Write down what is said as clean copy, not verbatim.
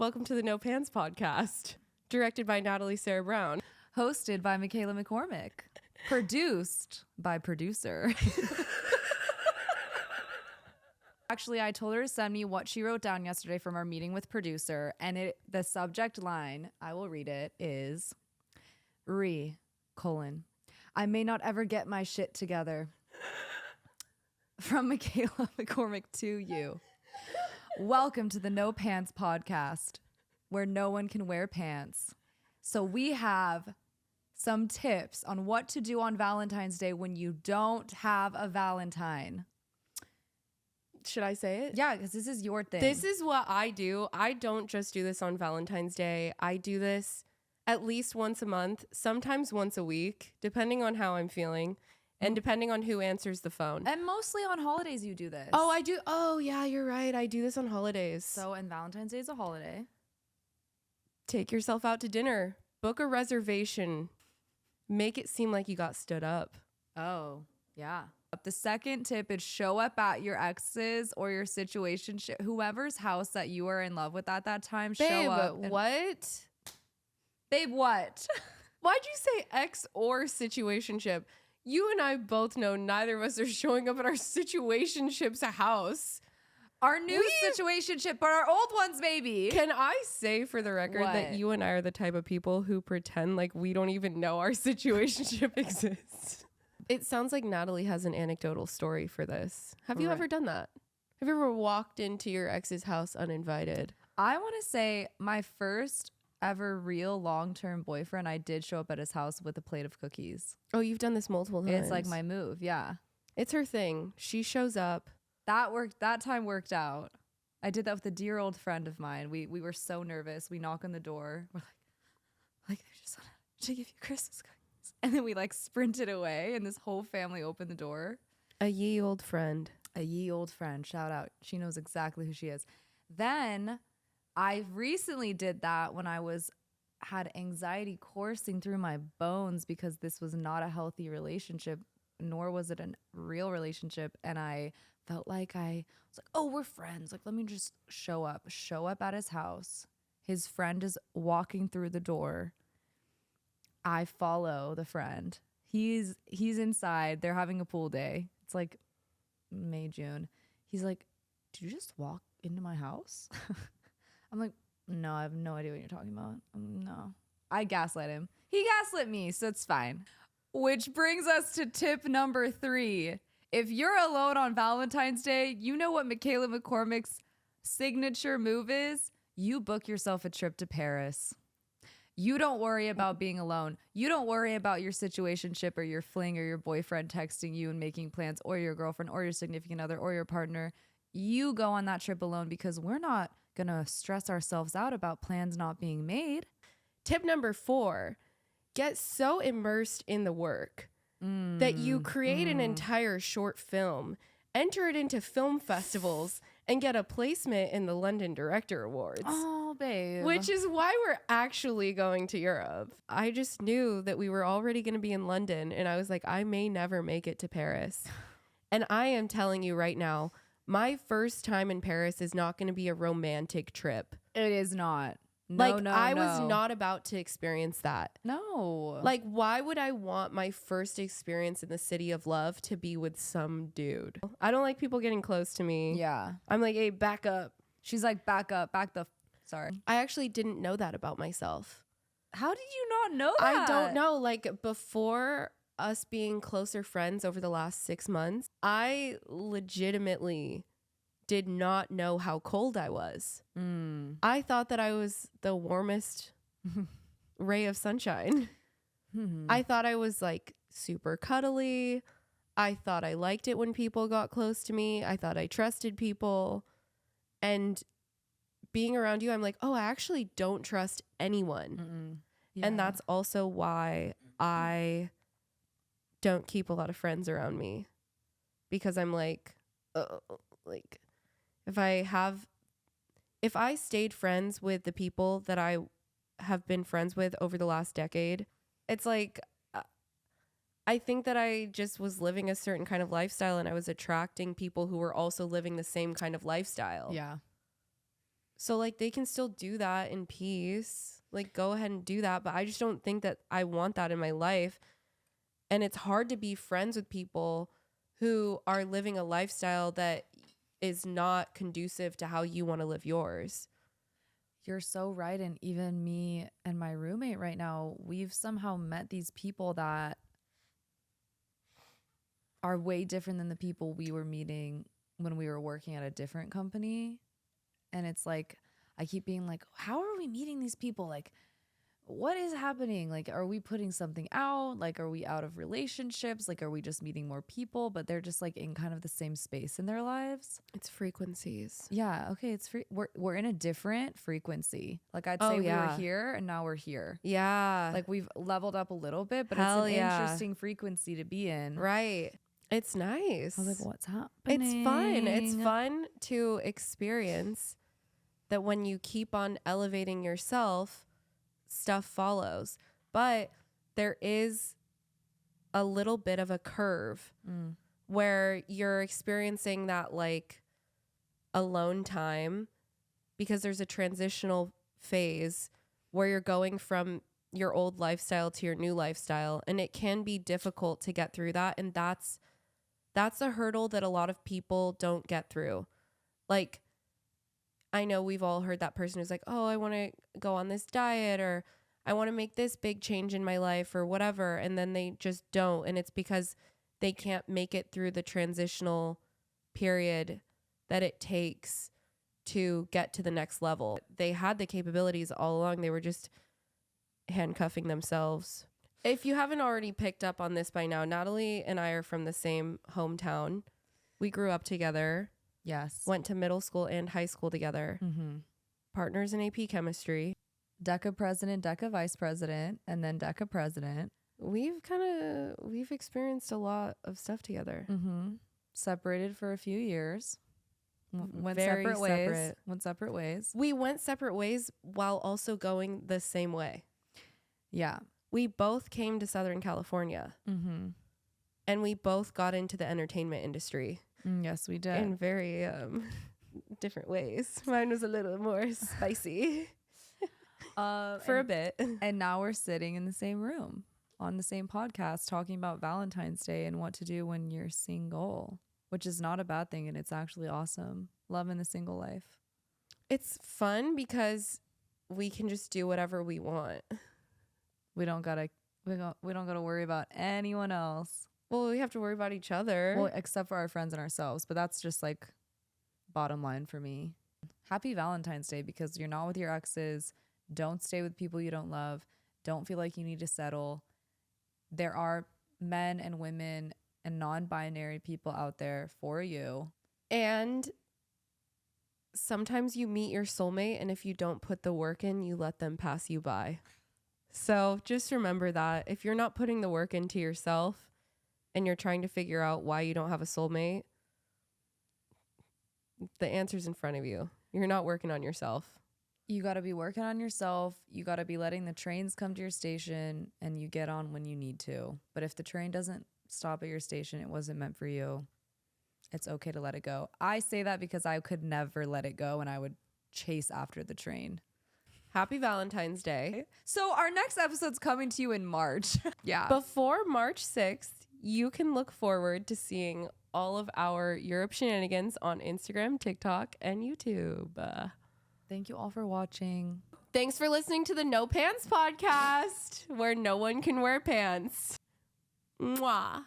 Welcome to the No Pants podcast, directed by Natalie Sarah Brown. Hosted by Michaela McCormick. Produced by producer. Actually, I told her to send me what she wrote down yesterday from our meeting with producer, and the subject line, I will read it, is I may not ever get my shit together. From Michaela McCormick to you. Welcome to the No Pants podcast, where no one can wear pants. So we have some tips on what to do on Valentine's Day when you don't have a Valentine. Should I say it? Yeah, because this is your thing. This is what I do. I don't just do this on Valentine's Day. I do this at least once a month, sometimes once a week, depending on how I'm feeling and depending on who answers the phone. And mostly on holidays you do this. Oh, I do. Oh, yeah, you're right. I do this on holidays. So, and Valentine's Day is a holiday. Take yourself out to dinner. Book a reservation. Make it seem like you got stood up. Oh, yeah. The second tip is show up at your ex's or your situationship, whoever's house that you are in love with at that time. Babe, show up. What? Babe, what? Why'd you say ex or situationship? You and I both know neither of us are showing up at our situationship's house. Our new situationship, but our old ones, maybe. Can I say for the record that you and I are the type of people who pretend like we don't even know our situationship exists? It sounds like Natalie has an anecdotal story for this. Have you ever done that? Have you ever walked into your ex's house uninvited? I want to say my first ever real long-term boyfriend, I did show up at his house with a plate of cookies. Oh, you've done this multiple times. It's like my move, yeah. It's her thing. She shows up. That time worked out. I did that with a dear old friend of mine. We were so nervous. We knock on the door. We're like they just want to give you Christmas cookies. And then we like sprinted away and this whole family opened the door. A ye old friend. A ye old friend. Shout out. She knows exactly who she is. Then I recently did that when I had anxiety coursing through my bones because this was not a healthy relationship, nor was it a real relationship. And I felt like I was like, oh, we're friends. Like, let me just show up at his house. His friend is walking through the door. I follow the friend. He's inside. They're having a pool day. It's like May, June. He's like, did you just walk into my house? I'm like, no, I have no idea what you're talking about. No. I gaslit him. He gaslit me, so it's fine. Which brings us to tip number 3. If you're alone on Valentine's Day, you know what Michaela McCormick's signature move is? You book yourself a trip to Paris. You don't worry about being alone. You don't worry about your situationship or your fling or your boyfriend texting you and making plans or your girlfriend or your significant other or your partner. You go on that trip alone because we're not going to stress ourselves out about plans not being made. Tip number 4, get so immersed in the work that you create an entire short film, enter it into film festivals, and get a placement in the London Director Awards. Oh, babe. Which is why we're actually going to Europe. I just knew that we were already going to be in London, and I was like, I may never make it to Paris. And I am telling you right now, my first time in Paris is not going to be a romantic trip. It is not. I was not about to experience that. No. Like, why would I want my first experience in the city of love to be with some dude? I don't like people getting close to me. Yeah. I'm like, hey, back up. She's like, back up, sorry. I actually didn't know that about myself. How did you not know that? I don't know. Like, before us being closer friends over the last 6 months, I legitimately did not know how cold I was. I thought that I was the warmest ray of sunshine. I thought I was like super cuddly. I thought I liked it when people got close to me. I thought I trusted people. And being around you, I'm like, oh, I actually don't trust anyone. Yeah. And that's also why I don't keep a lot of friends around me, because I'm like, if I stayed friends with the people that I have been friends with over the last decade, it's like, I think that I just was living a certain kind of lifestyle and I was attracting people who were also living the same kind of lifestyle. Yeah. So like they can still do that in peace. Like go ahead and do that. But I just don't think that I want that in my life. And it's hard to be friends with people who are living a lifestyle that is not conducive to how you want to live yours. You're so right. And even me and my roommate right now, we've somehow met these people that are way different than the people we were meeting when we were working at a different company. And it's like, I keep being like, how are we meeting these people? Like, what is happening? Like, are we putting something out? Like, are we out of relationships? Like, are we just meeting more people? But they're just like in kind of the same space in their lives. It's frequencies. Yeah. Okay. It's free. We're in a different frequency. Like I'd say we were here and now we're here. Yeah. Like we've leveled up a little bit, but Hell it's an yeah. interesting frequency to be in. Right. It's nice. I was like, what's happening? It's fun. It's fun to experience that when you keep on elevating yourself, stuff follows. But there is a little bit of a curve where you're experiencing that like alone time because there's a transitional phase where you're going from your old lifestyle to your new lifestyle. And it can be difficult to get through that. And that's a hurdle that a lot of people don't get through. Like, I know we've all heard that person who's like, oh, I want to go on this diet or I want to make this big change in my life or whatever. And then they just don't. And it's because they can't make it through the transitional period that it takes to get to the next level. They had the capabilities all along. They were just handcuffing themselves. If you haven't already picked up on this by now, Natalie and I are from the same hometown. We grew up together. Yes. Went to middle school and high school together. Mm-hmm. Partners in AP chemistry. DECA president, DECA vice president, and then DECA president. We've experienced a lot of stuff together. Mm-hmm. Separated for a few years. Went Very separate ways. separate. Went separate ways. We went separate ways while also going the same way. Yeah. We both came to Southern California. Mm-hmm. And we both got into the entertainment industry. Yes, we did. In very different ways. Mine was a little more spicy for a bit. And now we're sitting in the same room on the same podcast talking about Valentine's Day and what to do when you're single, which is not a bad thing. And it's actually awesome. Loving the single life. It's fun because we can just do whatever we want. We don't gotta worry about anyone else. Well, we have to worry about each other. Well, except for our friends and ourselves. But that's just like bottom line for me. Happy Valentine's Day because you're not with your exes. Don't stay with people you don't love. Don't feel like you need to settle. There are men and women and non-binary people out there for you. And sometimes you meet your soulmate, and if you don't put the work in, you let them pass you by. So just remember that if you're not putting the work into yourself and you're trying to figure out why you don't have a soulmate, the answer's in front of you. You're not working on yourself. You got to be working on yourself. You got to be letting the trains come to your station and you get on when you need to. But if the train doesn't stop at your station, it wasn't meant for you. It's okay to let it go. I say that because I could never let it go and I would chase after the train. Happy Valentine's Day. So our next episode's coming to you in March. Yeah. Before March 6th, you can look forward to seeing all of our Europe shenanigans on Instagram, TikTok, and YouTube. Thank you all for watching. Thanks for listening to the No Pants podcast, where no one can wear pants. Mwah.